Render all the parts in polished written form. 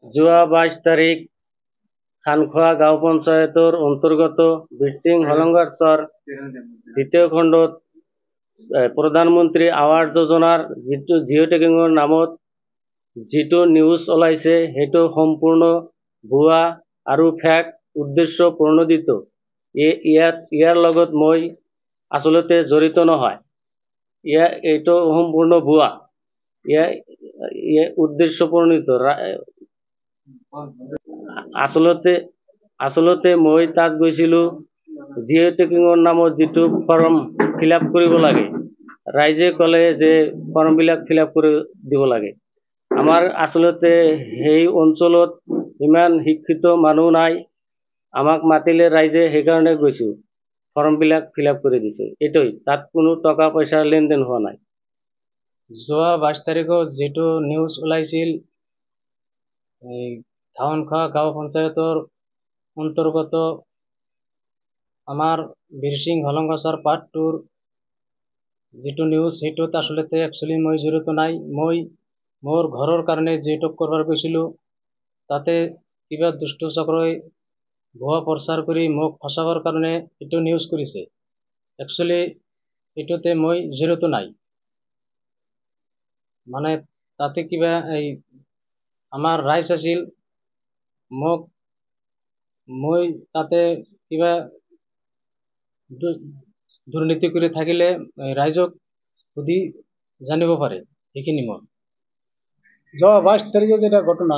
যোৱা 22 তাৰিখ খানখোৱা গাঁও পঞ্চায়তৰ অন্তৰ্গত বীৰসিং হলংগাৰ চৰ দ্বিতীয় খণ্ডত প্ৰধানমন্ত্ৰী আৱাস যোজনাৰ যিটো জিঅ' টেগিঙৰ নামত যিটো নিউজ ওলাইছে সেইটো সম্পূৰ্ণ ভুৱা আৰু ফেক উদ্দেশ্য প্ৰণোদিত। ইয়াৰ লগত মই আচলতে জড়িত নহয়। এইটো সম্পূৰ্ণ ভুৱা। উদ্দেশ্য প্ৰণোদিত। আচলতে মই তাত গৈছিলো জিঅ' টেগিঙৰ নামত যিটো ফৰ্ম ফিল আপ কৰিব লাগে। ৰাইজে ক'লে যে ফৰ্মবিলাক ফিল আপ কৰি দিব লাগে। আমাৰ আচলতে সেই অঞ্চলত ইমান শিক্ষিত মানুহ নাই। আমাক মাতিলে ৰাইজে, সেইকাৰণে গৈছো। ফৰ্মবিলাক ফিল আপ কৰি দিছে। এইটোই, তাত কোনো টকা পইচাৰ লেনদেন হোৱা নাই। যোৱা 22 তাৰিখত যিটো নিউজ ওলাইছিল খানখোৱা গাঁও পঞ্চায়তৰ অন্তৰ্গত আমাৰ বীৰসিং হলংগাছৰ পাৰ্ট 2ৰ যিটো নিউজ, সেইটোত আচলতে একচুৱেলি মই জড়িত নাই। মই মোৰ ঘৰৰ কাৰণে যিটো কৰিব গৈছিলোঁ, তাতে কিবা দুষ্ট চক্ৰই ভুৱা প্ৰচাৰ কৰি মোক ফচাবৰ কাৰণে এইটো নিউজ কৰিছে। একচুৱেলি এইটোতে মই জড়িত নাই। মানে তাতে কিবা আমাৰ ৰাইজ আছিল, মই তাতে কিবা দুৰ্নীতি কৰি থাকিলে ৰাইজক সুধি জানিব পাৰে। সেইখিনি মই যোৱা 22 তারিখে যেটা ঘটনা,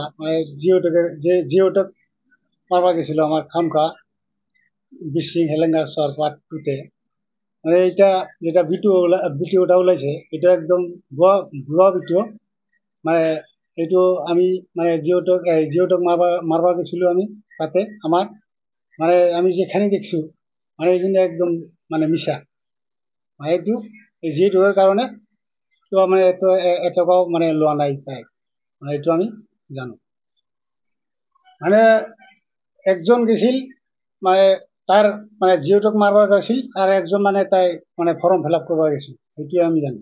জিওটেক মারবা গেছিল আমার খানখোয়া বীরসিং হেলেঙ্গার চর পার্ট 2-তে। মানে এইটা যেটা ভিডিওটা ওলাইছে, এটা একদম ভুয়া ভিডিও। মানে এইটো আমি মানে জিওটেক মারবা গেছিল আমি তাতে। আমার মানে আমি যেখানে দেখছি মানে এইখানে একদম মানে মিশা। মানে এইটো জিওটেকের কারণে তো মানে এটকাও মানে লোৱা নাই তাই। মানে এইটো আমি জানো। মানে একজন গেছিল, মানে তাৰ মানে জিওটেক মাৰবা গেছিল, আৰ একজন মানে তাই মানে ফৰ্ম ফিল আপ কৰবা গেছিল। এইটোৱে আমি জানো।